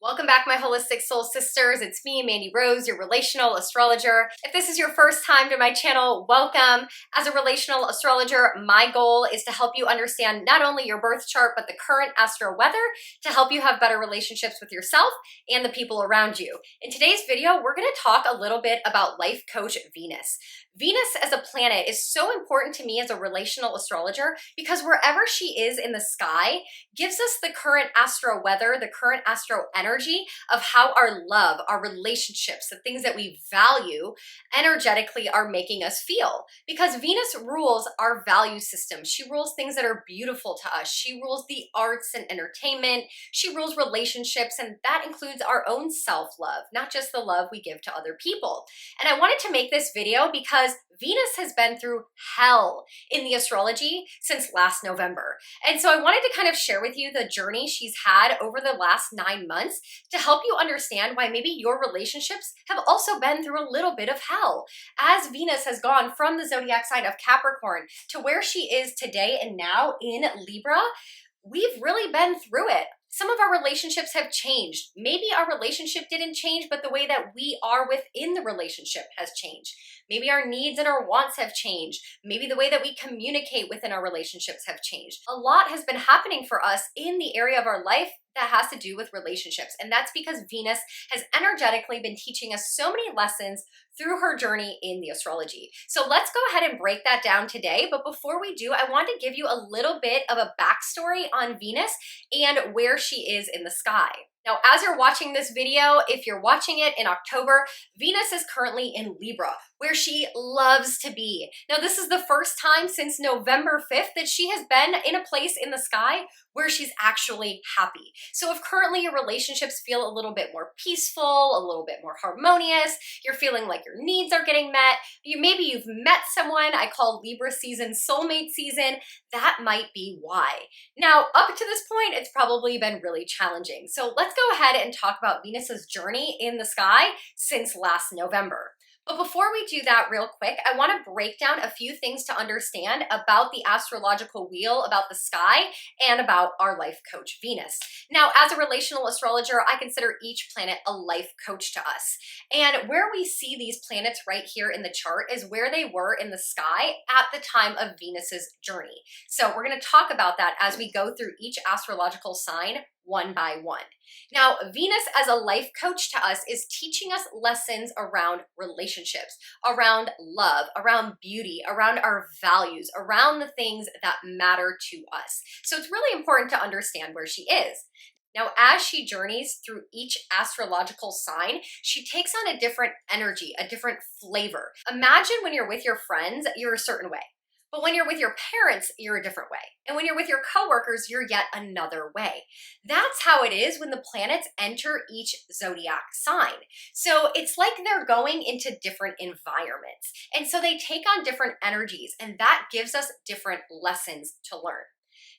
Welcome back, my holistic soul sisters. It's me, Mandy Rose, your relational astrologer. If this is your first time to my channel, welcome. As a relational astrologer, my goal is to help you understand not only your birth chart, but the current astro weather to help you have better relationships with yourself and the people around you. In today's video, we're going to talk a little bit about life coach Venus. Venus as a planet is so important to me as a relational astrologer because wherever she is in the sky gives us the current astro weather, the current astro energy of how our love, our relationships, the things that we value energetically are making us feel. Because Venus rules our value system. She rules things that are beautiful to us. She rules the arts and entertainment. She rules relationships, and that includes our own self-love, not just the love we give to other people. And I wanted to make this video because Venus has been through hell in the astrology since last November. And so I wanted to kind of share with you the journey she's had over the last 9 months to help you understand why maybe your relationships have also been through a little bit of hell. As Venus has gone from the zodiac sign of Capricorn to where she is today and now in Libra, we've really been through it. Some of our relationships have changed. Maybe our relationship didn't change, but the way that we are within the relationship has changed. Maybe our needs and our wants have changed. Maybe the way that we communicate within our relationships have changed. A lot has been happening for us in the area of our life that has to do with relationships. And that's because Venus has energetically been teaching us so many lessons through her journey in the astrology. So let's go ahead and break that down today. But before we do, I want to give you a little bit of a backstory on Venus and where she is in the sky. Now, as you're watching this video, if you're watching it in October, Venus is currently in Libra, where she loves to be. Now, this is the first time since November 5th that she has been in a place in the sky where she's actually happy. So if currently your relationships feel a little bit more peaceful, a little bit more harmonious, you're feeling like your needs are getting met, maybe you've met someone, I call Libra season soulmate season, that might be why. Now, up to this point, it's probably been really challenging. So let's go ahead and talk about Venus's journey in the sky since last November. But before we do that real quick, I want to break down a few things to understand about the astrological wheel, about the sky, and about our life coach, Venus. Now, as a relational astrologer, I consider each planet a life coach to us. And where we see these planets right here in the chart is where they were in the sky at the time of Venus's journey. So we're going to talk about that as we go through each astrological sign one by one. Now, Venus as a life coach to us is teaching us lessons around relationships, around love, around beauty, around our values, around the things that matter to us. So it's really important to understand where she is. Now, as she journeys through each astrological sign, she takes on a different energy, a different flavor. Imagine when you're with your friends, you're a certain way. But when you're with your parents, you're a different way. And when you're with your coworkers, you're yet another way. That's how it is when the planets enter each zodiac sign. So it's like they're going into different environments. And so they take on different energies, and that gives us different lessons to learn.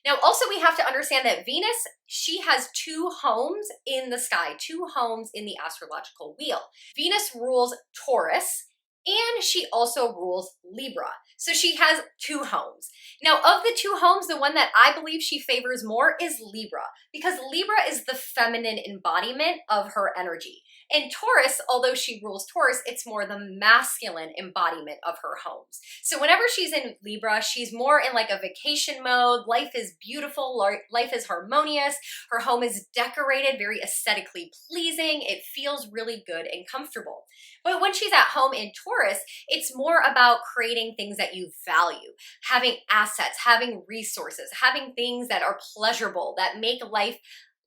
Now, also we have to understand that Venus, she has two homes in the sky, two homes in the astrological wheel. Venus rules Taurus, and she also rules Libra. So she has two homes. Now, of the two homes, the one that I believe she favors more is Libra, because Libra is the feminine embodiment of her energy. And Taurus, although she rules Taurus, it's more the masculine embodiment of her homes. So whenever she's in Libra, she's more in like a vacation mode. Life is beautiful, life is harmonious. Her home is decorated, very aesthetically pleasing. It feels really good and comfortable. But when she's at home in Taurus, it's more about creating things that you value, having assets, having resources, having things that are pleasurable, that make life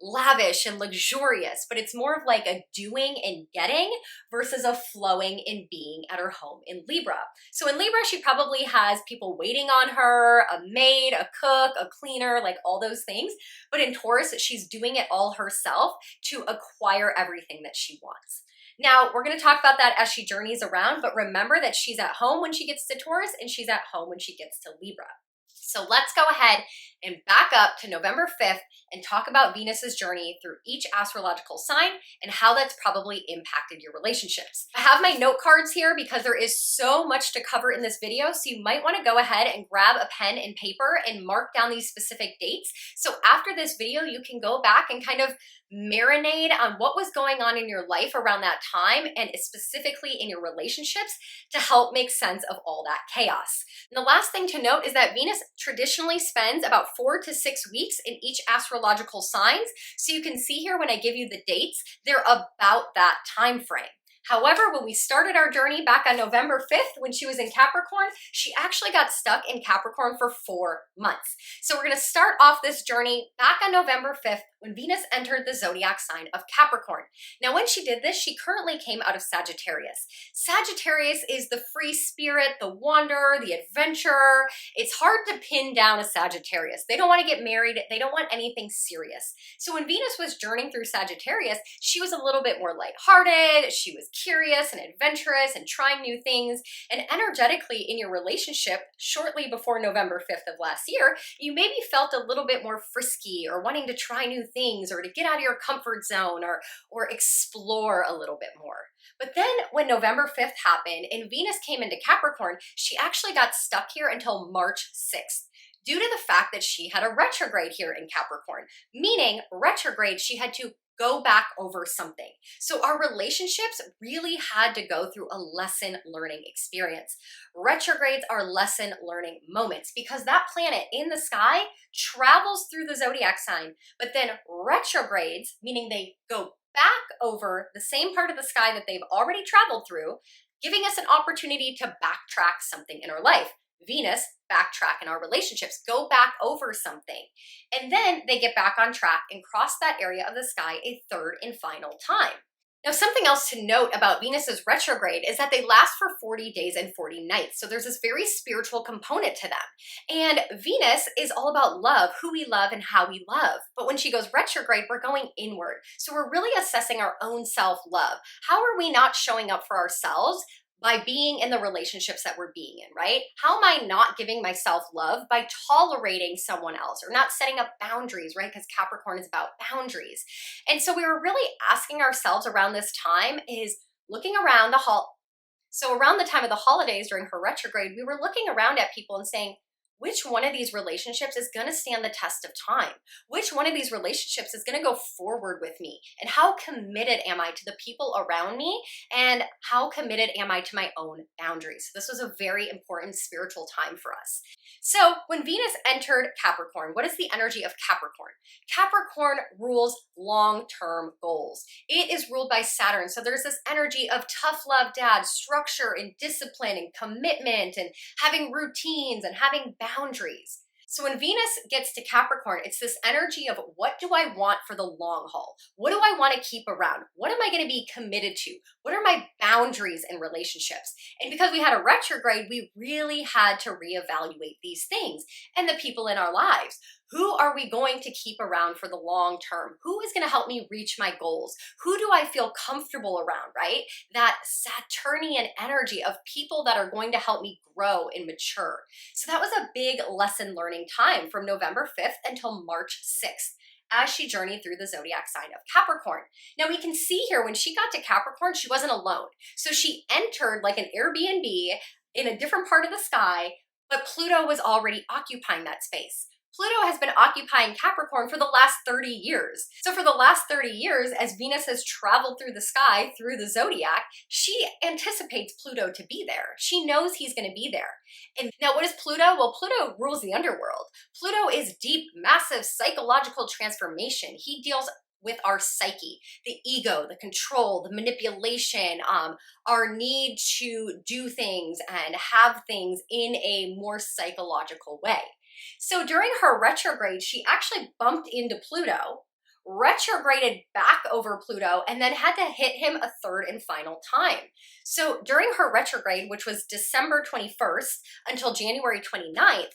lavish and luxurious, but it's more of like a doing and getting versus a flowing and being at her home in Libra. So in Libra, she probably has people waiting on her, a maid, a cook, a cleaner, like all those things. But in Taurus, she's doing it all herself to acquire everything that she wants. Now, we're going to talk about that as she journeys around, but remember that she's at home when she gets to Taurus and she's at home when she gets to Libra. So let's go ahead and back up to November 5th and talk about Venus's journey through each astrological sign and how that's probably impacted your relationships. I have my note cards here because there is so much to cover in this video, so you might want to go ahead and grab a pen and paper and mark down these specific dates. So after this video, you can go back and kind of marinate on what was going on in your life around that time and specifically in your relationships to help make sense of all that chaos. And the last thing to note is that Venus traditionally spends about 4 to 6 weeks in each astrological signs. So you can see here when I give you the dates, they're about that time frame. However, when we started our journey back on November 5th, when she was in Capricorn, she actually got stuck in Capricorn for 4 months. So we're going to start off this journey back on November 5th when Venus entered the zodiac sign of Capricorn. Now, when she did this, she currently came out of Sagittarius. Sagittarius is the free spirit, the wanderer, the adventurer. It's hard to pin down a Sagittarius. They don't want to get married. They don't want anything serious. So when Venus was journeying through Sagittarius, she was a little bit more lighthearted. She was curious and adventurous and trying new things. And energetically in your relationship, shortly before November 5th of last year, you maybe felt a little bit more frisky or wanting to try new things or to get out of your comfort zone or explore a little bit more. But then when November 5th happened and Venus came into Capricorn, she actually got stuck here until March 6th. Due to the fact that she had a retrograde here in Capricorn, meaning retrograde, she had to go back over something. So our relationships really had to go through a lesson learning experience. Retrogrades are lesson learning moments because that planet in the sky travels through the zodiac sign, but then retrogrades, meaning they go back over the same part of the sky that they've already traveled through, giving us an opportunity to backtrack something in our life. Venus, backtrack in our relationships, go back over something. And then they get back on track and cross that area of the sky a third and final time. Now, something else to note about Venus's retrograde is that they last for 40 days and 40 nights. So there's this very spiritual component to them. And Venus is all about love, who we love and how we love. But when she goes retrograde, we're going inward. So we're really assessing our own self-love. How are we not showing up for ourselves by being in the relationships that we're being in, right? How am I not giving myself love by tolerating someone else or not setting up boundaries, right? Because Capricorn is about boundaries. And so we were really asking ourselves around this time is looking around So around the time of the holidays during her retrograde, we were looking around at people and saying, which one of these relationships is going to stand the test of time? Which one of these relationships is going to go forward with me? And how committed am I to the people around me? And how committed am I to my own boundaries? So this was a very important spiritual time for us. So when Venus entered Capricorn, what is the energy of Capricorn? Capricorn rules long-term goals. It is ruled by Saturn. So there's this energy of tough love dad, structure and discipline and commitment and having routines and having boundaries. So when Venus gets to Capricorn, it's this energy of what do I want for the long haul? What do I want to keep around? What am I going to be committed to? What are my boundaries in relationships? And because we had a retrograde, we really had to reevaluate these things and the people in our lives. Who are we going to keep around for the long term? Who is going to help me reach my goals? Who do I feel comfortable around, right? That Saturnian energy of people that are going to help me grow and mature. So that was a big lesson learning time from November 5th until March 6th as she journeyed through the zodiac sign of Capricorn. Now we can see here when she got to Capricorn, she wasn't alone. So she entered like an Airbnb in a different part of the sky, but Pluto was already occupying that space. Pluto has been occupying Capricorn for the last 30 years. So for the last 30 years, as Venus has traveled through the sky, through the zodiac, she anticipates Pluto to be there. She knows he's going to be there. And now what is Pluto? Well, Pluto rules the underworld. Pluto is deep, massive psychological transformation. He deals with our psyche, the ego, the control, the manipulation, our need to do things and have things in a more psychological way. So during her retrograde, she actually bumped into Pluto, retrograded back over Pluto, and then had to hit him a third and final time. So during her retrograde, which was December 21st until January 29th,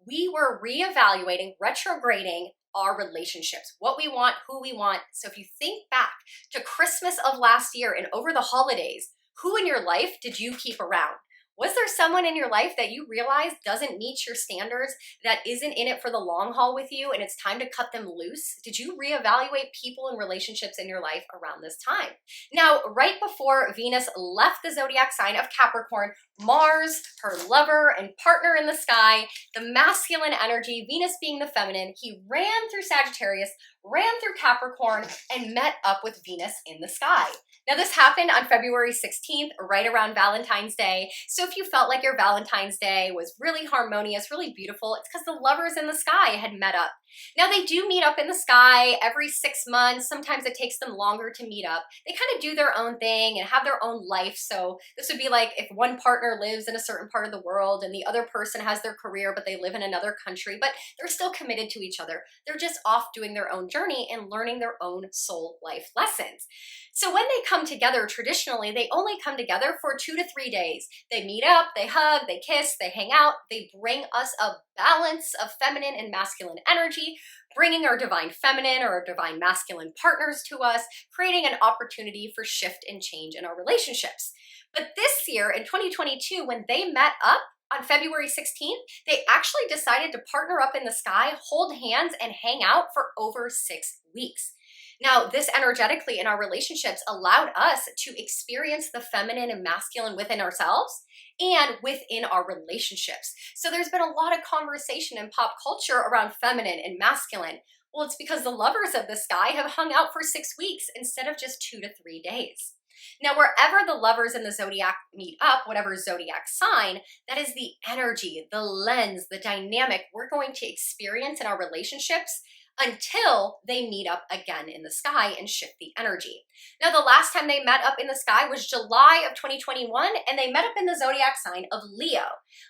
we were reevaluating, retrograding our relationships, what we want, who we want. So if you think back to Christmas of last year and over the holidays, who in your life did you keep around? Was there someone in your life that you realize doesn't meet your standards, that isn't in it for the long haul with you, and it's time to cut them loose? Did you reevaluate people and relationships in your life around this time? Now, right before Venus left the zodiac sign of Capricorn, Mars, her lover and partner in the sky, the masculine energy, Venus being the feminine, he ran through Sagittarius, ran through Capricorn, and met up with Venus in the sky. Now, this happened on February 16th, right around Valentine's Day. So if you felt like your Valentine's Day was really harmonious, really beautiful, it's because the lovers in the sky had met up. Now, they do meet up in the sky every 6 months. Sometimes it takes them longer to meet up. They kind of do their own thing and have their own life. So this would be like if one partner lives in a certain part of the world and the other person has their career, but they live in another country, but they're still committed to each other. They're just off doing their own journey and learning their own soul life lessons. So when they come together, traditionally, they only come together for 2 to 3 days. They meet up, they hug, they kiss, they hang out. They bring us a balance of feminine and masculine energy, bringing our divine feminine or our divine masculine partners to us, creating an opportunity for shift and change in our relationships. But this year, in 2022, when they met up on February 16th, they actually decided to partner up in the sky, hold hands, and hang out for over 6 weeks. Now, this energetically in our relationships allowed us to experience the feminine and masculine within ourselves and within our relationships. So there's been a lot of conversation in pop culture around feminine and masculine. Well, it's because the lovers of the sky have hung out for 6 weeks instead of just 2 to 3 days. Now, wherever the lovers in the zodiac meet up, whatever zodiac sign, that is the energy, the lens, the dynamic we're going to experience in our relationships until they meet up again in the sky and shift the energy. Now, the last time they met up in the sky was July of 2021, and they met up in the zodiac sign of Leo.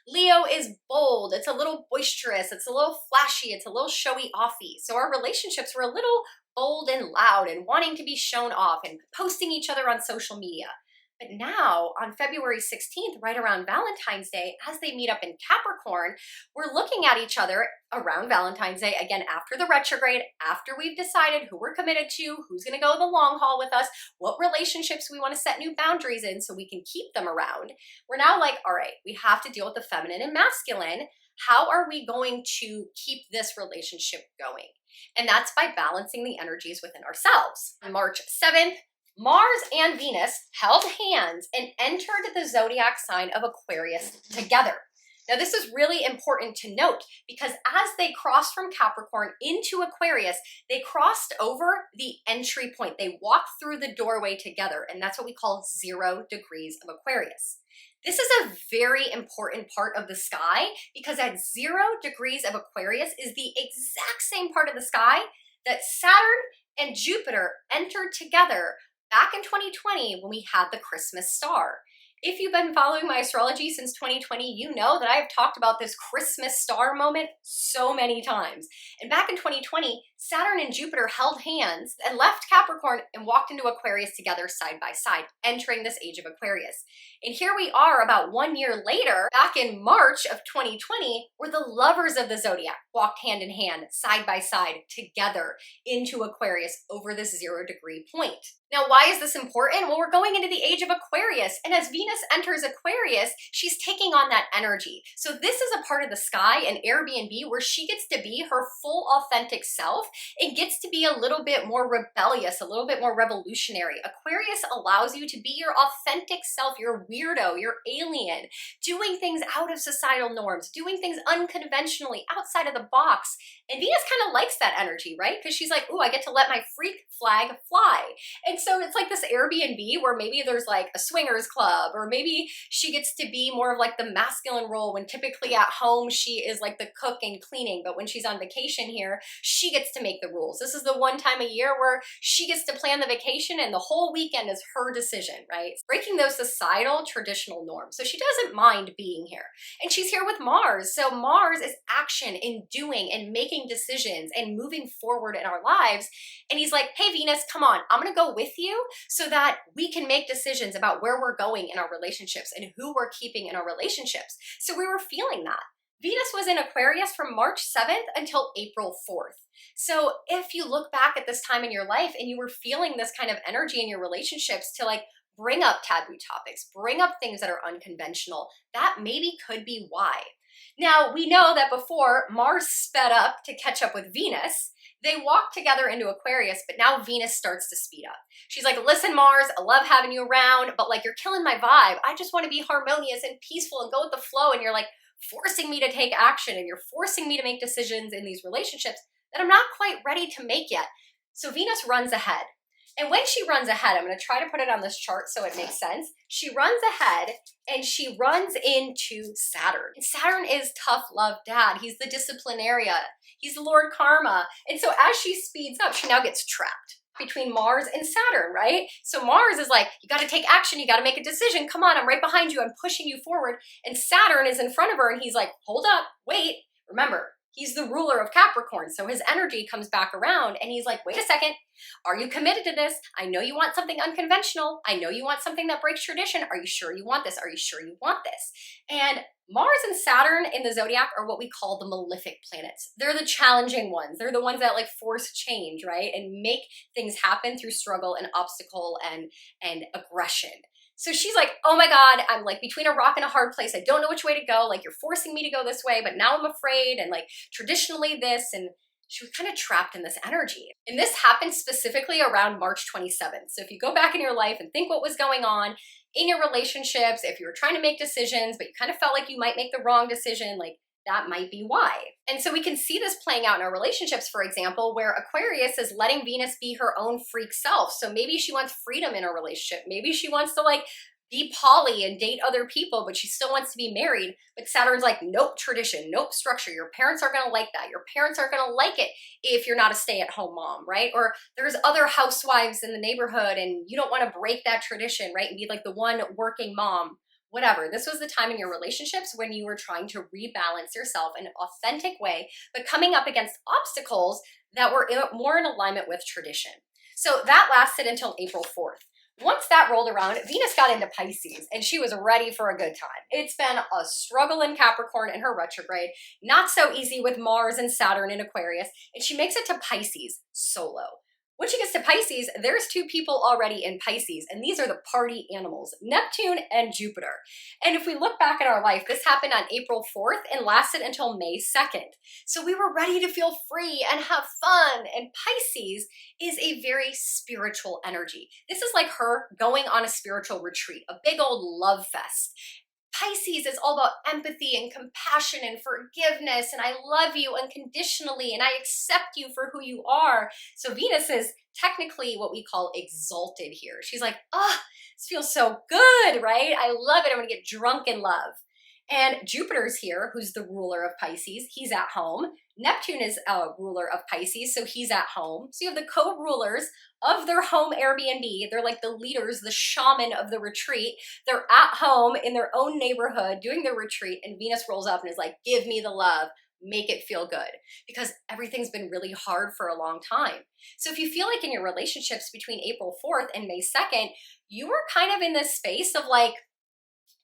Leo is bold, it's a little boisterous, it's a little flashy, it's a little showy-offy. So our relationships were a little bold and loud and wanting to be shown off and posting each other on social media. But now, on February 16th, right around Valentine's Day, as they meet up in Capricorn, we're looking at each other around Valentine's Day, again, after the retrograde, after we've decided who we're committed to, who's going to go the long haul with us, what relationships we want to set new boundaries in so we can keep them around. We're now like, all right, we have to deal with the feminine and masculine. How are we going to keep this relationship going? And that's by balancing the energies within ourselves. On March 7th, Mars and Venus held hands and entered the zodiac sign of Aquarius together. Now, this is really important to note because as they crossed from Capricorn into Aquarius, they crossed over the entry point. They walked through the doorway together, and that's what we call 0 degrees of Aquarius. This is a very important part of the sky because at 0 degrees of Aquarius is the exact same part of the sky that Saturn and Jupiter entered together back in 2020 when we had the Christmas star. If you've been following my astrology since 2020, you know that I have talked about this Christmas star moment so many times. And back in 2020, Saturn and Jupiter held hands and left Capricorn and walked into Aquarius together side by side, entering this age of Aquarius. And here we are about 1 year later, back in March of 2020, where the lovers of the zodiac walked hand in hand, side by side, together into Aquarius over this 0 degree point. Now, why is this important? Well, we're going into the age of Aquarius, and as Venus enters Aquarius, she's taking on that energy. So this is a part of the sky, an Airbnb, where she gets to be her full authentic self and gets to be a little bit more rebellious, a little bit more revolutionary. Aquarius allows you to be your authentic self, your weirdo, your alien, doing things out of societal norms, doing things unconventionally, outside of the box. And Venus kind of likes that energy, right? Because she's like, ooh, I get to let my freak flag fly. And so it's like this Airbnb where maybe there's like a swingers club, or maybe she gets to be more of like the masculine role when typically at home she is like the cook and cleaning, but when she's on vacation here, she gets to make the rules. This is the one time a year where she gets to plan the vacation and the whole weekend is her decision, right? Breaking those societal traditional norms. So she doesn't mind being here. And she's here with Mars. So Mars is action and doing and making decisions and moving forward in our lives. And he's like, hey, Venus, come on, I'm gonna go with you so that we can make decisions about where we're going in our relationships and who we're keeping in our relationships. So we were feeling that. Venus was in Aquarius from March 7th until April 4th. So if you look back at this time in your life and you were feeling this kind of energy in your relationships to like bring up taboo topics, bring up things that are unconventional. That maybe could be why. Now, we know that before Mars sped up to catch up with Venus, they walked together into Aquarius, but now Venus starts to speed up. She's like, listen, Mars, I love having you around, but like, you're killing my vibe. I just want to be harmonious and peaceful and go with the flow. And you're like forcing me to take action, and you're forcing me to make decisions in these relationships that I'm not quite ready to make yet. So Venus runs ahead. And when she runs ahead, I'm going to try to put it on this chart so it makes sense. She runs ahead and she runs into Saturn. And Saturn is tough love dad. He's the disciplinarian. He's the Lord Karma. And so as she speeds up, she now gets trapped between Mars and Saturn, right? So Mars is like, you got to take action. You got to make a decision. Come on, I'm right behind you. I'm pushing you forward. And Saturn is in front of her and he's like, hold up, wait. Remember, he's the ruler of Capricorn, so his energy comes back around and he's like, wait a second, are you committed to this? I know you want something unconventional. I know you want something that breaks tradition. Are you sure you want this? Are you sure you want this? And Mars and Saturn in the zodiac are what we call the malefic planets. They're the challenging ones. They're the ones that like force change, right? And make things happen through struggle and obstacle and aggression. So she's like, oh my God, I'm like between a rock and a hard place. I don't know which way to go. Like, you're forcing me to go this way, but now I'm afraid. And like traditionally this, and she was kind of trapped in this energy. And this happened specifically around March 27th. So if you go back in your life and think what was going on in your relationships, if you were trying to make decisions, but you kind of felt like you might make the wrong decision, like that might be why. And so we can see this playing out in our relationships, for example, where Aquarius is letting Venus be her own freak self. So maybe she wants freedom in a relationship. Maybe she wants to like be poly and date other people, but she still wants to be married. But Saturn's like, nope, tradition, nope, structure. Your parents aren't gonna like that. Your parents aren't gonna like it if you're not a stay-at-home mom, right? Or there's other housewives in the neighborhood and you don't wanna break that tradition, right? And be like the one working mom. Whatever. This was the time in your relationships when you were trying to rebalance yourself in an authentic way, but coming up against obstacles that were more in alignment with tradition. So that lasted until April 4th. Once that rolled around, Venus got into Pisces and she was ready for a good time. It's been a struggle in Capricorn in her retrograde, not so easy with Mars and Saturn in Aquarius, and she makes it to Pisces solo. When she gets to Pisces, there's two people already in Pisces, and these are the party animals, Neptune and Jupiter. And if we look back at our life, this happened on April 4th and lasted until May 2nd. So we were ready to feel free and have fun, and Pisces is a very spiritual energy. This is like her going on a spiritual retreat, a big old love fest. Pisces is all about empathy and compassion and forgiveness, and I love you unconditionally, and I accept you for who you are. So Venus is technically what we call exalted here. She's like, oh, this feels so good, right? I love it. I'm gonna get drunk in love. And Jupiter's here, who's the ruler of Pisces. He's at home. Neptune is a ruler of Pisces, so he's at home. So you have the co-rulers of their home Airbnb. They're like the leaders, the shaman of the retreat. They're at home in their own neighborhood doing their retreat, and Venus rolls up and is like, give me the love, make it feel good, because everything's been really hard for a long time. So if you feel like in your relationships between April 4th and May 2nd, you were kind of in this space of like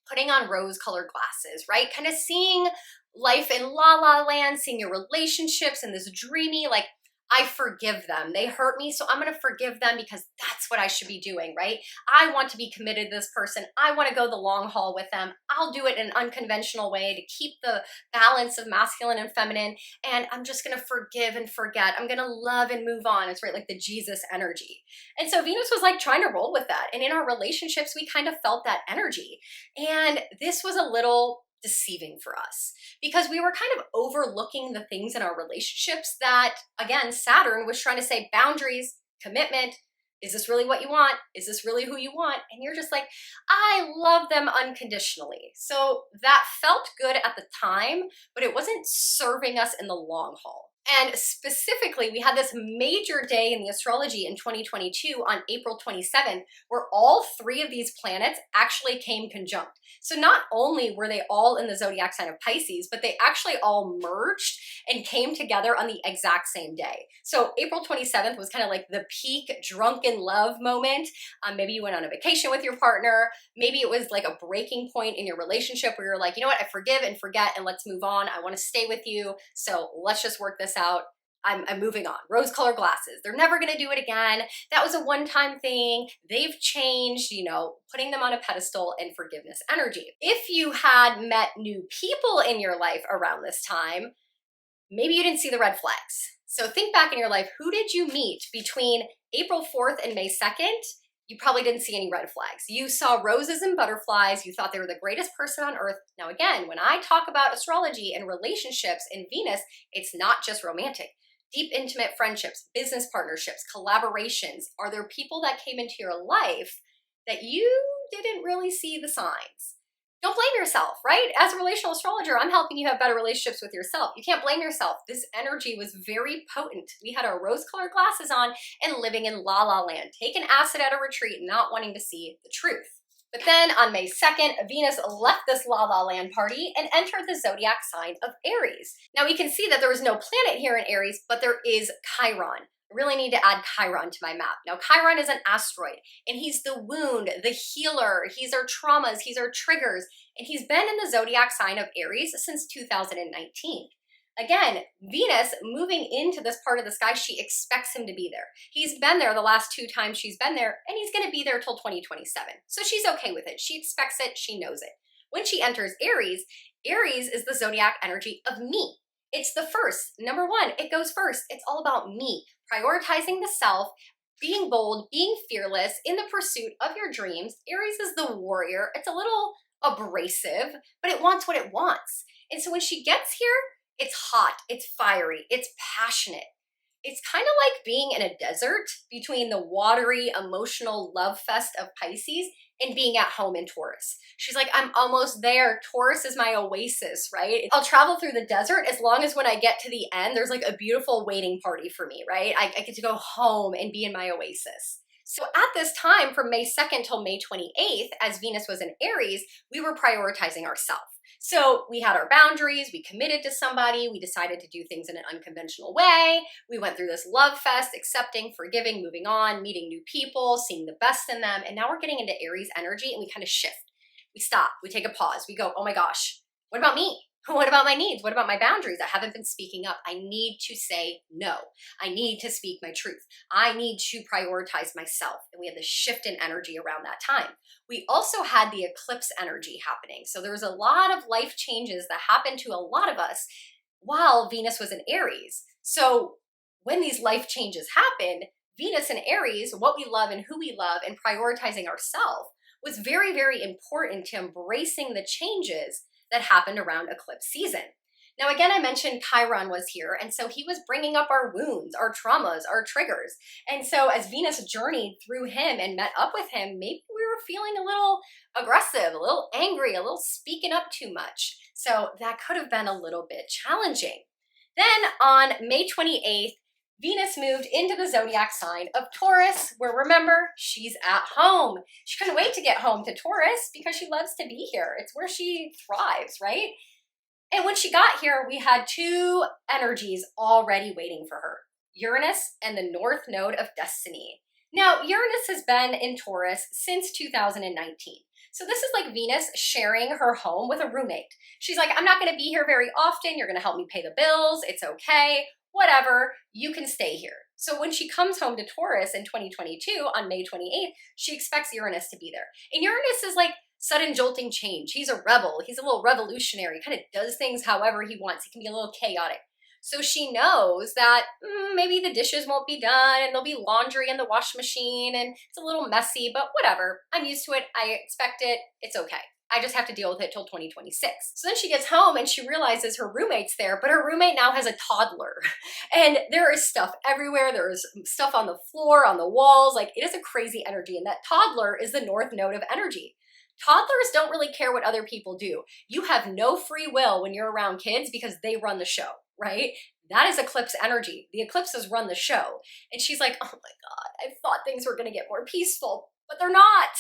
putting on rose-colored glasses, right? Kind of seeing life in la la land, seeing your relationships in this dreamy, like, I forgive them. They hurt me, so I'm gonna forgive them because that's what I should be doing, right? I want to be committed to this person. I wanna go the long haul with them. I'll do it in an unconventional way to keep the balance of masculine and feminine, and I'm just gonna forgive and forget. I'm gonna love and move on. It's right, like the Jesus energy. And so Venus was like trying to roll with that. And in our relationships, we kind of felt that energy. And this was a little deceiving for us because we were kind of overlooking the things in our relationships that, again, Saturn was trying to say boundaries, commitment. Is this really what you want? Is this really who you want? And you're just like, I love them unconditionally. So that felt good at the time, but it wasn't serving us in the long haul. And specifically, we had this major day in the astrology in 2022 on April 27th, where all three of these planets actually came conjunct. So not only were they all in the zodiac sign of Pisces, but they actually all merged and came together on the exact same day. So April 27th was kind of like the peak drunken love moment. Maybe you went on a vacation with your partner. Maybe it was like a breaking point in your relationship where you're like, you know what, I forgive and forget and let's move on. I want to stay with you. So let's just work this out. I'm moving on. Rose-colored glasses. They're never going to do it again. That was a one-time thing. They've changed, you know, putting them on a pedestal and forgiveness energy. If you had met new people in your life around this time, maybe you didn't see the red flags. So think back in your life, who did you meet between April 4th and May 2nd? You probably didn't see any red flags. You saw roses and butterflies. You thought they were the greatest person on earth. Now again, when I talk about astrology and relationships in Venus, it's not just romantic. Deep, intimate friendships, business partnerships, collaborations. Are there people that came into your life that you didn't really see the signs? Don't blame yourself, right? As a relational astrologer, I'm helping you have better relationships with yourself. You can't blame yourself. This energy was very potent. We had our rose-colored glasses on and living in la la land, taking acid at a retreat, not wanting to see the truth. But then on May 2nd, Venus left this la la land party and entered the zodiac sign of Aries. Now we can see that there was no planet here in Aries, but there is Chiron. I really need to add Chiron to my map. Now, Chiron is an asteroid, and he's the wound, the healer. He's our traumas, he's our triggers, and he's been in the zodiac sign of Aries since 2019. Again, Venus moving into this part of the sky, she expects him to be there. He's been there the last 2 times she's been there, and he's going to be there till 2027. So she's okay with it. She expects it. She knows it. When she enters Aries, Aries is the zodiac energy of me. It's the first. Number 1, it goes first. It's all about me. Prioritizing the self, being bold, being fearless in the pursuit of your dreams. Aries is the warrior. It's a little abrasive, but it wants what it wants. And so when she gets here, it's hot, it's fiery, it's passionate. It's kind of like being in a desert between the watery, emotional love fest of Pisces and being at home in Taurus. She's like, I'm almost there. Taurus is my oasis, right? I'll travel through the desert as long as when I get to the end, there's like a beautiful waiting party for me, right? I get to go home and be in my oasis. So at this time, from May 2nd till May 28th, as Venus was in Aries, we were prioritizing ourselves. So we had our boundaries, we committed to somebody, we decided to do things in an unconventional way. We went through this love fest, accepting, forgiving, moving on, meeting new people, seeing the best in them. And now we're getting into Aries energy and we kind of shift. We stop, we take a pause, we go, oh my gosh, what about me? What about my needs? What about my boundaries? I haven't been speaking up. I need to say no. I need to speak my truth. I need to prioritize myself. And we had this shift in energy around that time. We also had the eclipse energy happening. So there was a lot of life changes that happened to a lot of us while Venus was in Aries. So when these life changes happened, Venus in Aries, what we love and who we love and prioritizing ourselves was very, very important to embracing the changes that happened around eclipse season. Now, again, I mentioned Chiron was here, and so he was bringing up our wounds, our traumas, our triggers. And so as Venus journeyed through him and met up with him, maybe we were feeling a little aggressive, a little angry, a little speaking up too much. So that could have been a little bit challenging. Then on May 28th, Venus moved into the zodiac sign of Taurus, where remember, she's at home. She couldn't wait to get home to Taurus because she loves to be here. It's where she thrives, right? And when she got here, we had 2 energies already waiting for her, Uranus and the North Node of Destiny. Now, Uranus has been in Taurus since 2019. So this is like Venus sharing her home with a roommate. She's like, I'm not going to be here very often. You're going to help me pay the bills. It's okay. Whatever, you can stay here. So when she comes home to Taurus in 2022 on May 28th, she expects Uranus to be there. And Uranus is like sudden jolting change. He's a rebel. He's a little revolutionary, kind of does things however he wants. He can be a little chaotic. So she knows that maybe the dishes won't be done and there'll be laundry in the wash machine and it's a little messy, but whatever. I'm used to it. I expect it. It's okay. I just have to deal with it till 2026. So then she gets home and she realizes her roommate's there, but her roommate now has a toddler. And there is stuff everywhere. There is stuff on the floor, on the walls. Like, it is a crazy energy. And that toddler is the North Node of energy. Toddlers don't really care what other people do. You have no free will when you're around kids because they run the show, right? That is eclipse energy. The eclipses run the show. And she's like, oh my God, I thought things were going to get more peaceful, but they're not.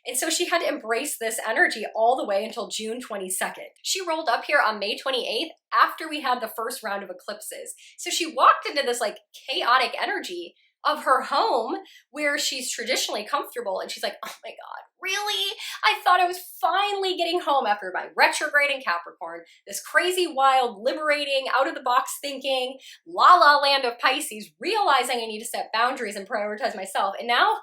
And so she had to embrace this energy all the way until June 22nd. She rolled up here on May 28th after we had the first round of eclipses. So she walked into this like chaotic energy of her home where she's traditionally comfortable. And she's like, oh my God, really? I thought I was finally getting home after my retrograde in Capricorn, this crazy, wild, liberating, out of the box thinking, la la land of Pisces, realizing I need to set boundaries and prioritize myself. And now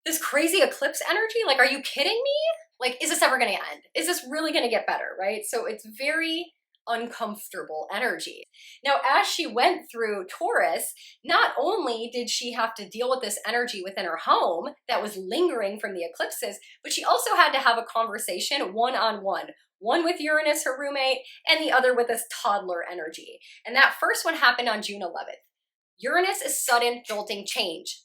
this crazy eclipse energy, like, are you kidding me? Like, is this ever gonna end? Is this really gonna get better, right? So it's very uncomfortable energy. Now, as she went through Taurus, not only did she have to deal with this energy within her home that was lingering from the eclipses, but she also had to have a conversation one-on-one, one with Uranus, her roommate, and the other with this toddler energy. And that first one happened on June 11th. Uranus is sudden, jolting change,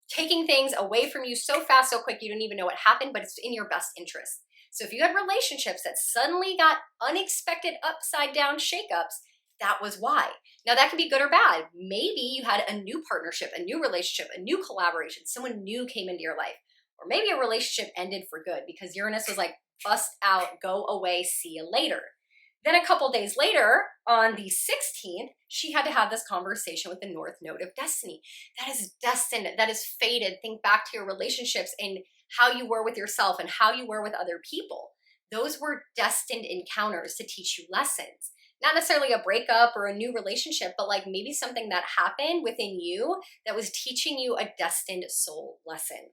taking things away from you so fast, so quick, you don't even know what happened, but it's in your best interest. So if you had relationships that suddenly got unexpected upside down shakeups, that was why. Now that can be good or bad. Maybe you had a new partnership, a new relationship, a new collaboration, someone new came into your life. Or maybe a relationship ended for good because Uranus was like, bust out, go away, see you later. Then a couple days later, on the 16th, she had to have this conversation with the North Node of Destiny. That is destined, that is fated. Think back to your relationships and how you were with yourself and how you were with other people. Those were destined encounters to teach you lessons. Not necessarily a breakup or a new relationship, but like maybe something that happened within you that was teaching you a destined soul lesson.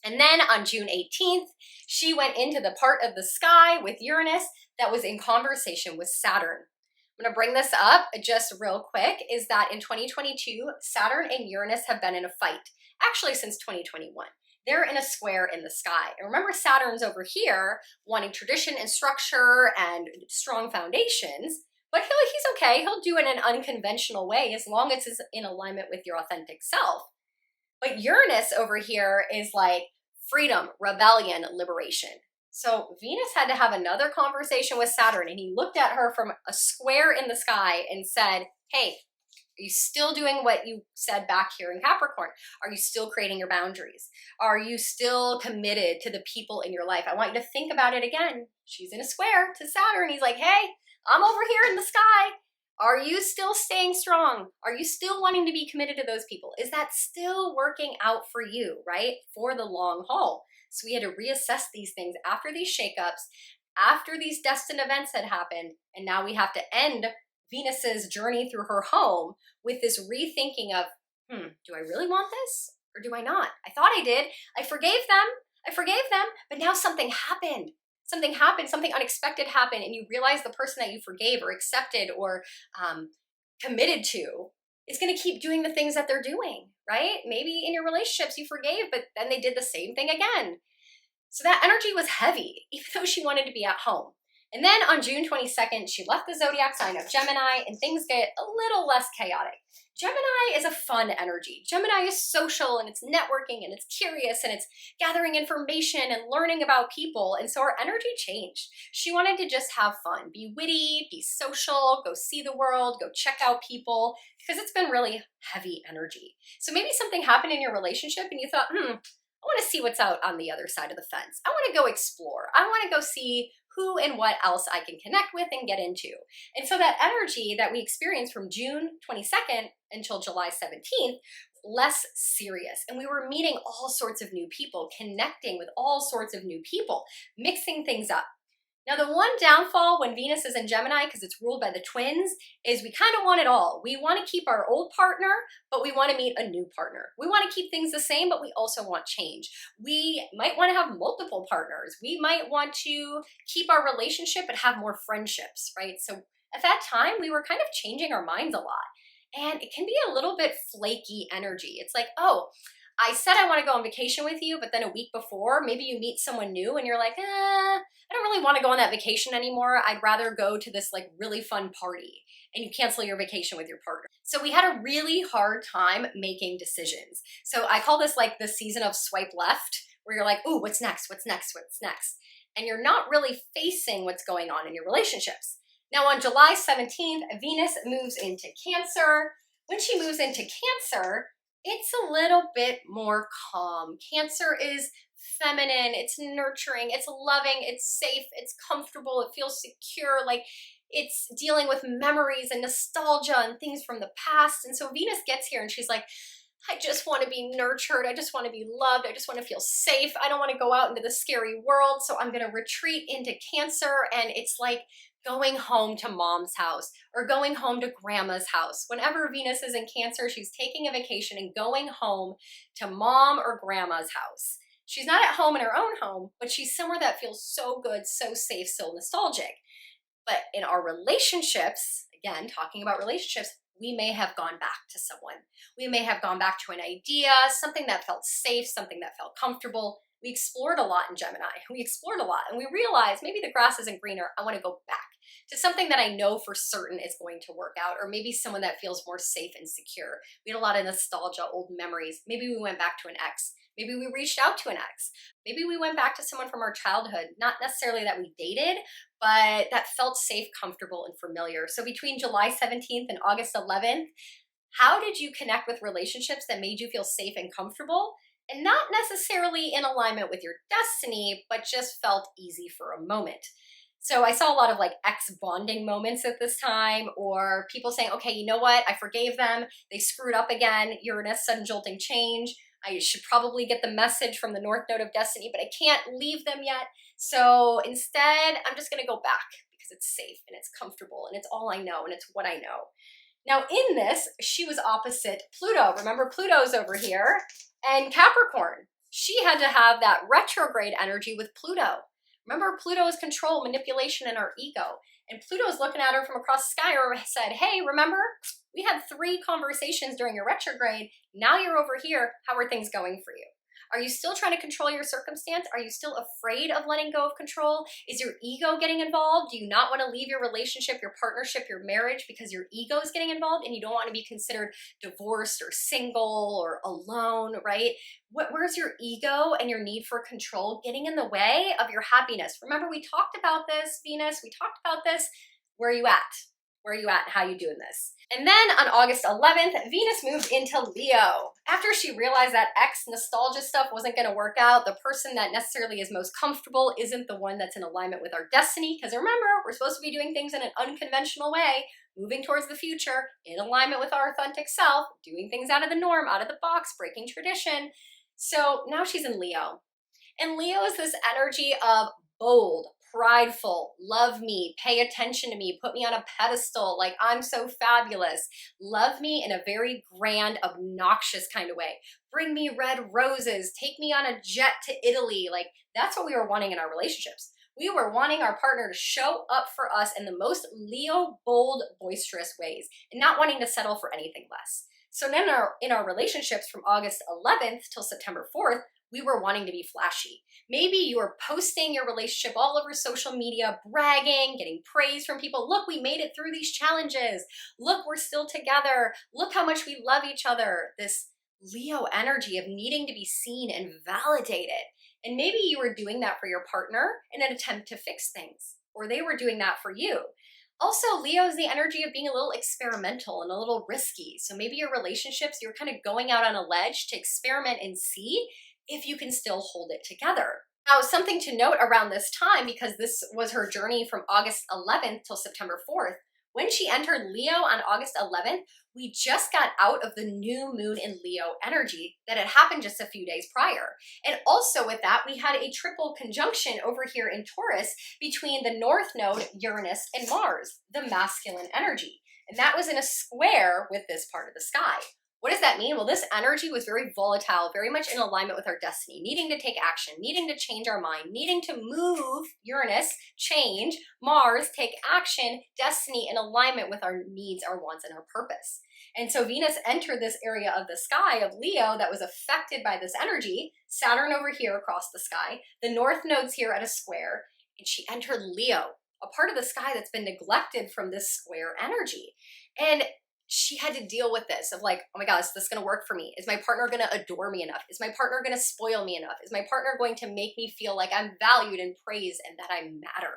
And then on June 18th, she went into the part of the sky with Uranus that was in conversation with Saturn. I'm gonna bring this up just real quick, is that in 2022, Saturn and Uranus have been in a fight, actually since 2021. They're in a square in the sky. And remember, Saturn's over here wanting tradition and structure and strong foundations, but he's okay. He'll do it in an unconventional way as long as it's in alignment with your authentic self. But Uranus over here is like freedom, rebellion, liberation. So Venus had to have another conversation with Saturn, and he looked at her from a square in the sky and said, hey, are you still doing what you said back here in Capricorn? Are you still creating your boundaries? Are you still committed to the people in your life? I want you to think about it again. She's in a square to Saturn. He's like, hey, I'm over here in the sky. Are you still staying strong? Are you still wanting to be committed to those people? Is that still working out for you, right? For the long haul. So we had to reassess these things after these shakeups, after these destined events had happened, and now we have to end Venus's journey through her home with this rethinking of, do I really want this or do I not? I thought I did. I forgave them, but now something happened. Something unexpected happened, and you realize the person that you forgave or accepted or committed to is going to keep doing the things that they're doing, right? Maybe in your relationships you forgave, but then they did the same thing again. So that energy was heavy, even though she wanted to be at home. And then on June 22nd, she left the zodiac sign of Gemini, and things get a little less chaotic. Gemini is a fun energy. Gemini is social, and it's networking, and it's curious, and it's gathering information and learning about people. And so her energy changed. She wanted to just have fun, be witty, be social, go see the world, go check out people, because it's been really heavy energy. So maybe something happened in your relationship and you thought, I want to see what's out on the other side of the fence. I want to go explore. I want to go see who and what else I can connect with and get into. And so that energy that we experienced from June 22nd until July 17th, less serious. And we were meeting all sorts of new people, connecting with all sorts of new people, mixing things up. Now, the one downfall when Venus is in Gemini, because it's ruled by the twins, is we kind of want it all. We want to keep our old partner, but we want to meet a new partner. We want to keep things the same, but we also want change. We might want to have multiple partners. We might want to keep our relationship but have more friendships, right? So at that time, we were kind of changing our minds a lot. And it can be a little bit flaky energy. It's like, oh, I said I want to go on vacation with you, but then a week before, maybe you meet someone new and you're like, I don't really want to go on that vacation anymore. I'd rather go to this like really fun party, and you cancel your vacation with your partner. So we had a really hard time making decisions. So I call this like the season of swipe left, where you're like, ooh, what's next? What's next? What's next? And you're not really facing what's going on in your relationships. Now on July 17th, Venus moves into Cancer. When she moves into Cancer, it's a little bit more calm. Cancer is feminine, it's nurturing, it's loving, it's safe, it's comfortable, it feels secure, like it's dealing with memories and nostalgia and things from the past. And so Venus gets here and she's like, I just want to be nurtured. I just want to be loved. I just want to feel safe. I don't want to go out into the scary world. So I'm going to retreat into Cancer. And it's like going home to mom's house or going home to grandma's house. Whenever Venus is in Cancer, she's taking a vacation and going home to mom or grandma's house. She's not at home in her own home, but she's somewhere that feels so good, so safe, so nostalgic. But in our relationships, again, talking about relationships, we may have gone back to someone. We may have gone back to an idea, something that felt safe, something that felt comfortable. We explored a lot in Gemini. We explored a lot and we realized maybe the grass isn't greener. I want to go back to something that I know for certain is going to work out, or maybe someone that feels more safe and secure. We had a lot of nostalgia, old memories. Maybe we went back to an ex. Maybe we reached out to an ex. Maybe we went back to someone from our childhood, not necessarily that we dated, but that felt safe, comfortable, and familiar. So between July 17th and August 11th, how did you connect with relationships that made you feel safe and comfortable? And not necessarily in alignment with your destiny, but just felt easy for a moment. So I saw a lot of like ex-bonding moments at this time, or people saying, okay, you know what? I forgave them. They screwed up again. Uranus, sudden jolting change. I should probably get the message from the North Node of Destiny, but I can't leave them yet. So instead, I'm just going to go back because it's safe and it's comfortable and it's all I know and it's what I know. Now in this, she was opposite Pluto. Remember, Pluto's over here and Capricorn. She had to have that retrograde energy with Pluto. Remember, Pluto is control, manipulation, and our ego. And Pluto's looking at her from across the sky and said, hey, remember, we had 3 conversations during your retrograde. Now you're over here. How are things going for you? Are you still trying to control your circumstance? Are you still afraid of letting go of control? Is your ego getting involved? Do you not want to leave your relationship, your partnership, your marriage because your ego is getting involved and you don't want to be considered divorced or single or alone, right? Where's your ego and your need for control getting in the way of your happiness? Remember, we talked about this, Venus. We talked about this. Where are you at? Where are you at and how are you doing this? And then on August 11th, Venus moved into Leo. After she realized that ex-nostalgia stuff wasn't going to work out, the person that necessarily is most comfortable isn't the one that's in alignment with our destiny. Because remember, we're supposed to be doing things in an unconventional way, moving towards the future, in alignment with our authentic self, doing things out of the norm, out of the box, breaking tradition. So now she's in Leo. And Leo is this energy of bold, prideful, love me, pay attention to me, put me on a pedestal, like I'm so fabulous. Love me in a very grand, obnoxious kind of way. Bring me red roses, take me on a jet to Italy. Like that's what we were wanting in our relationships. We were wanting our partner to show up for us in the most Leo, bold, boisterous ways and not wanting to settle for anything less. So then in our relationships from August 11th till September 4th, we were wanting to be flashy. Maybe you were posting your relationship all over social media, bragging, getting praise from people. Look, we made it through these challenges. Look, we're still together. Look how much we love each other. This Leo energy of needing to be seen and validated. And maybe you were doing that for your partner in an attempt to fix things, or they were doing that for you. Also, Leo is the energy of being a little experimental and a little risky. So maybe your relationships, you're kind of going out on a ledge to experiment and see if you can still hold it together. Now, something to note around this time, because this was her journey from August 11th till September 4th, when she entered Leo on August 11th, we just got out of the new moon in Leo energy that had happened just a few days prior. And also with that, we had a triple conjunction over here in Taurus between the North Node, Uranus, and Mars, the masculine energy. And that was in a square with this part of the sky. What does that mean? Well, this energy was very volatile, very much in alignment with our destiny, needing to take action, needing to change our mind, needing to move, Uranus, change, Mars, take action, destiny in alignment with our needs, our wants, and our purpose. And so Venus entered this area of the sky of Leo that was affected by this energy, Saturn over here across the sky, the North Node's here at a square, and she entered Leo, a part of the sky that's been neglected from this square energy. And she had to deal with this of like, oh my gosh, is this going to work for me? Is my partner going to adore me enough? Is my partner going to spoil me enough? Is my partner going to make me feel like I'm valued and praised and that I matter?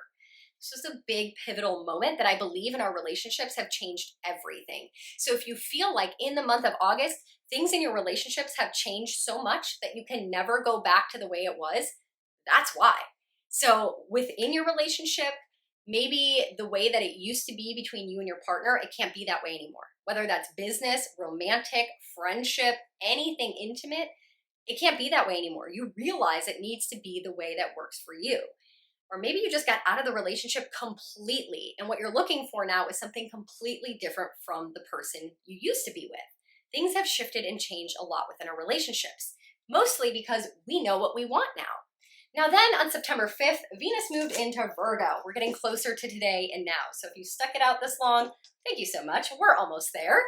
This was a big pivotal moment that I believe in our relationships have changed everything. So if you feel like in the month of August, things in your relationships have changed so much that you can never go back to the way it was, that's why. So within your relationship, Maybe the way that it used to be between you and your partner, it can't be that way anymore. Whether that's business, romantic, friendship, anything intimate, it can't be that way anymore. You realize it needs to be the way that works for you. Or maybe you just got out of the relationship completely, and what you're looking for now is something completely different from the person you used to be with. Things have shifted and changed a lot within our relationships, mostly because we know what we want now. Now then, on September 5th, Venus moved into Virgo. We're getting closer to today and now. So if you stuck it out this long, thank you so much. We're almost there.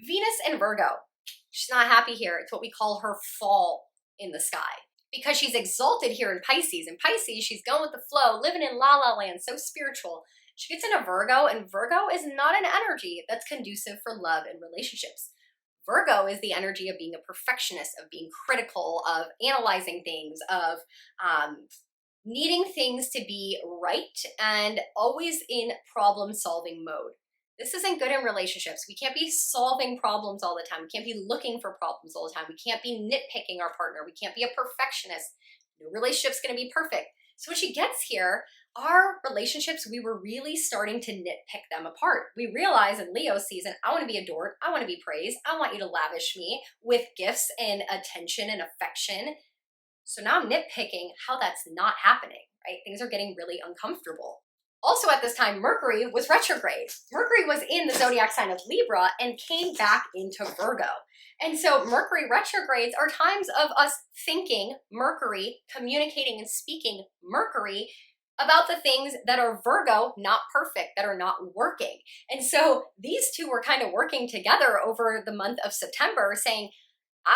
Venus in Virgo. She's not happy here. It's what we call her fall in the sky, because she's exalted here in Pisces. In Pisces, she's going with the flow, living in la la land, so spiritual. She gets into Virgo, and Virgo is not an energy that's conducive for love and relationships. Virgo is the energy of being a perfectionist, of being critical, of analyzing things, of needing things to be right, and always in problem-solving mode. This isn't good in relationships. We can't be solving problems all the time. We can't be looking for problems all the time. We can't be nitpicking our partner. We can't be a perfectionist. No relationship's gonna be perfect. So when she gets here, our relationships, we were really starting to nitpick them apart. We realize in Leo season, I wanna be adored, I wanna be praised, I want you to lavish me with gifts and attention and affection. So now I'm nitpicking how that's not happening, right? Things are getting really uncomfortable. Also at this time, Mercury was retrograde. Mercury was in the zodiac sign of Libra and came back into Virgo. And so Mercury retrogrades are times of us thinking Mercury, communicating and speaking Mercury about the things that are Virgo, not perfect, that are not working. And so these two were kind of working together over the month of September, saying,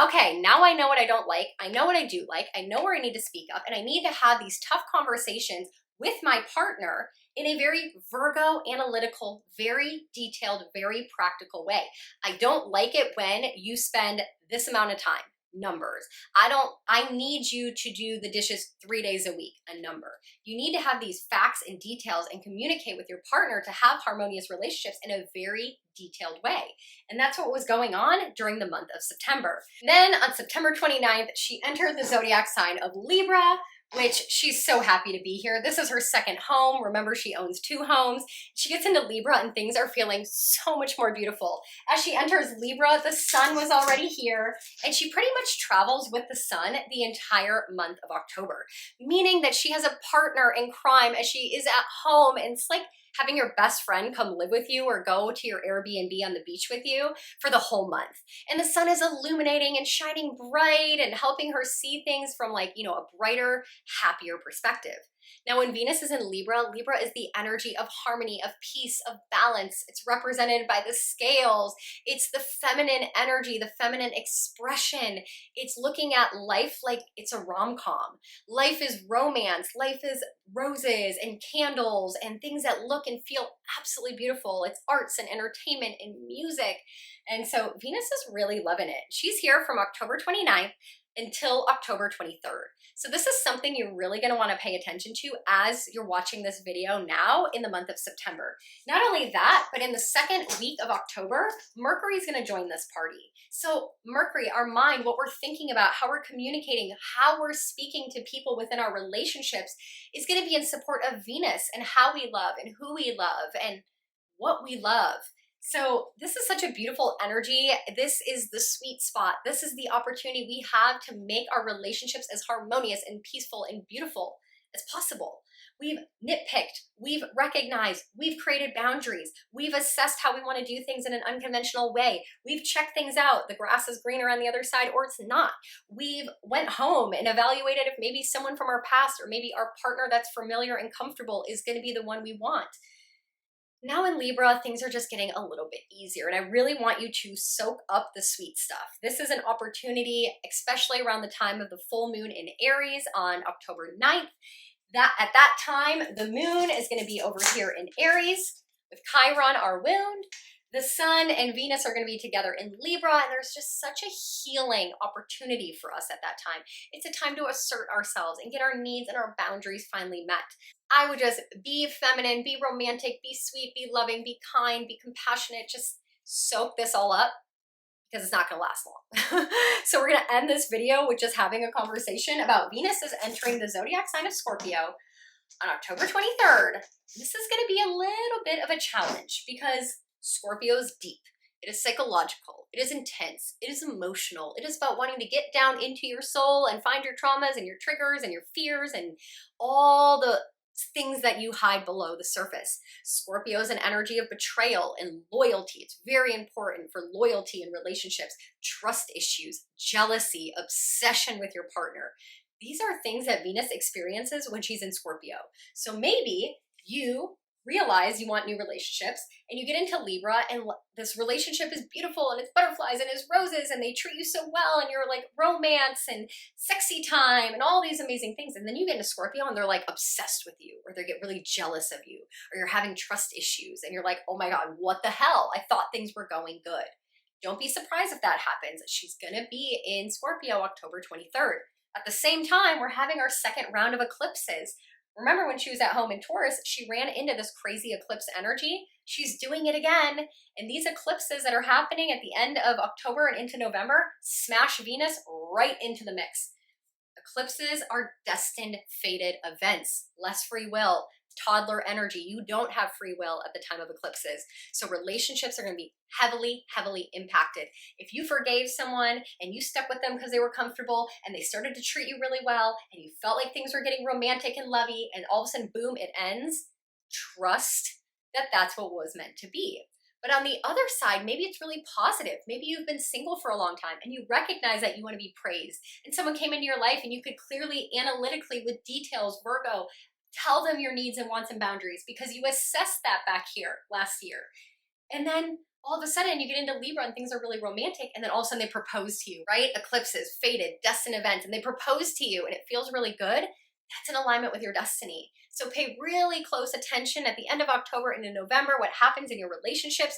okay, now I know what I don't like, I know what I do like, I know where I need to speak up, and I need to have these tough conversations with my partner in a very Virgo analytical, very detailed, very practical way. I don't like it when you spend this amount of time, numbers. I need you to do the dishes 3 days a week, a number. You need to have these facts and details and communicate with your partner to have harmonious relationships in a very detailed way. And that's what was going on during the month of September. Then on September 29th, she entered the zodiac sign of Libra, which she's so happy to be here. This is her second home. Remember, she owns 2 homes. She gets into Libra and things are feeling so much more beautiful. As she enters Libra, the sun was already here, and she pretty much travels with the sun the entire month of October, meaning that she has a partner in crime as she is at home, and it's like having your best friend come live with you or go to your Airbnb on the beach with you for the whole month. And the sun is illuminating and shining bright and helping her see things from a brighter, happier perspective. Now, when Venus is in Libra, Libra is the energy of harmony, of peace, of balance. It's represented by the scales. It's the feminine energy, the feminine expression. It's looking at life like it's a rom-com. Life is romance. Life is roses and candles and things that look and feel absolutely beautiful. It's arts and entertainment and music. And so Venus is really loving it. She's here from October 29th until October 23rd. So this is something you're really going to want to pay attention to as you're watching this video now in the month of September. Not only that, but in the second week of October, Mercury is going to join this party. So Mercury, our mind, what we're thinking about, how we're communicating, how we're speaking to people within our relationships is going to be in support of Venus and how we love and who we love and what we love. So this is such a beautiful energy. This is the sweet spot. This is the opportunity we have to make our relationships as harmonious and peaceful and beautiful as possible. We've nitpicked, we've recognized, we've created boundaries, we've assessed how we want to do things in an unconventional way. We've checked things out. The grass is greener on the other side or it's not. We've went home and evaluated if maybe someone from our past or maybe our partner that's familiar and comfortable is going to be the one we want. Now in Libra, things are just getting a little bit easier, and I really want you to soak up the sweet stuff. This is an opportunity, especially around the time of the full moon in Aries on October 9th. At that time, the moon is going to be over here in Aries with Chiron, our wound. The sun and Venus are going to be together in Libra, and there's just such a healing opportunity for us at that time. It's a time to assert ourselves and get our needs and our boundaries finally met. I would just be feminine, be romantic, be sweet, be loving, be kind, be compassionate, just soak this all up because it's not going to last long. So we're going to end this video with just having a conversation about Venus is entering the zodiac sign of Scorpio On October 23rd, this is going to be a little bit of a challenge because Scorpio is deep. It is psychological. It is intense. It is emotional. It is about wanting to get down into your soul and find your traumas and your triggers and your fears and all the things that you hide below the surface. Scorpio is an energy of betrayal and loyalty. It's very important for loyalty in relationships, trust issues, jealousy, obsession with your partner. These are things that Venus experiences when she's in Scorpio. So maybe you realize you want new relationships and you get into Libra and this relationship is beautiful and it's butterflies and it's roses and they treat you so well and you're like romance and sexy time and all these amazing things. And then you get into Scorpio and they're like obsessed with you, or they get really jealous of you, or you're having trust issues and you're like, oh my God, what the hell? I thought things were going good. Don't be surprised if that happens. She's gonna be in Scorpio October 23rd. At the same time, we're having our second round of eclipses. Remember when she was at home in Taurus, she ran into this crazy eclipse energy. She's doing it again. And these eclipses that are happening at the end of October and into November smash Venus right into the mix. Eclipses are destined, fated events. Less free will, toddler energy. You don't have free will at the time of eclipses. So relationships are going to be heavily, heavily impacted. If you forgave someone and you stuck with them because they were comfortable and they started to treat you really well and you felt like things were getting romantic and lovey and all of a sudden, boom, it ends, trust that that's what was meant to be. But on the other side, maybe it's really positive. Maybe you've been single for a long time and you recognize that you want to be praised. And someone came into your life and you could clearly, analytically, with details, Virgo, tell them your needs and wants and boundaries because you assessed that back here last year. And then all of a sudden you get into Libra and things are really romantic and then all of a sudden they propose to you, right? Eclipses, fated, destined events, and they propose to you and it feels really good. That's in alignment with your destiny. So pay really close attention at the end of October and in November, what happens in your relationships.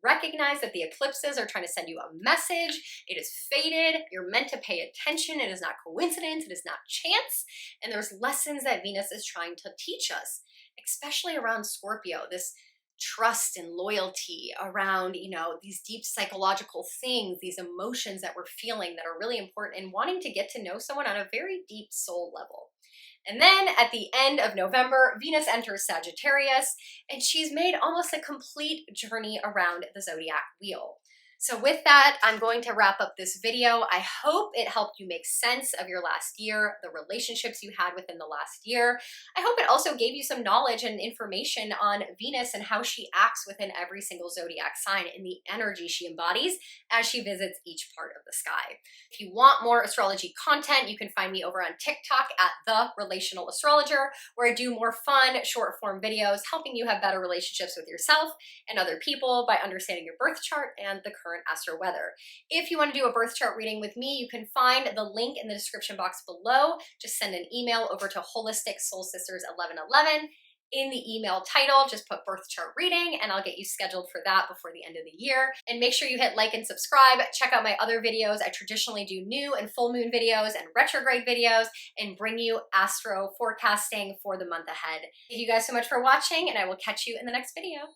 Recognize that the eclipses are trying to send you a message. It is fated. You're meant to pay attention. It is not coincidence. It is not chance. And there's lessons that Venus is trying to teach us, especially around Scorpio, this trust and loyalty around, these deep psychological things, these emotions that we're feeling that are really important and wanting to get to know someone on a very deep soul level. And then at the end of November, Venus enters Sagittarius, and she's made almost a complete journey around the zodiac wheel. So with that, I'm going to wrap up this video. I hope it helped you make sense of your last year, the relationships you had within the last year. I hope it also gave you some knowledge and information on Venus and how she acts within every single zodiac sign and the energy she embodies as she visits each part of the sky. If you want more astrology content, you can find me over on TikTok at The Relational Astrologer, where I do more fun, short form videos helping you have better relationships with yourself and other people by understanding your birth chart and the current astro weather. If you want to do a birth chart reading with me, you can find the link in the description box below. Just send an email over to holisticsoulsisters1111. In the email title, just put birth chart reading and I'll get you scheduled for that before the end of the year. And make sure you hit like and subscribe. Check out my other videos. I traditionally do new and full moon videos and retrograde videos and bring you astro forecasting for the month ahead. Thank you guys so much for watching and I will catch you in the next video.